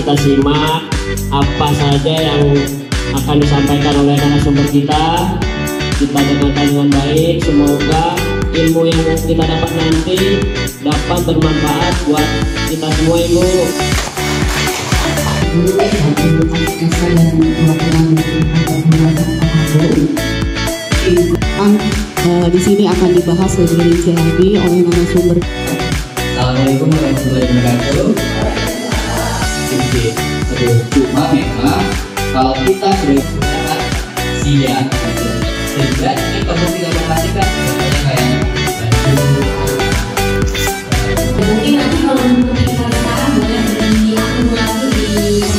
kita simak apa saja yang akan disampaikan oleh narasumber kita. Kita dengarkan dengan baik, semoga ilmu yang kita dapat nanti dapat bermanfaat buat kita semua, Ibu. Di sini akan dibahas lebih rinci lagi oleh narasumber. Assalamualaikum warahmatullahi wabarakatuh. Cuma memang kalau kita sudah sangat siap, sehingga ini perlu kita perhatikan kayak mungkin nanti kalau untuk kita sekarang boleh beri akumulasi di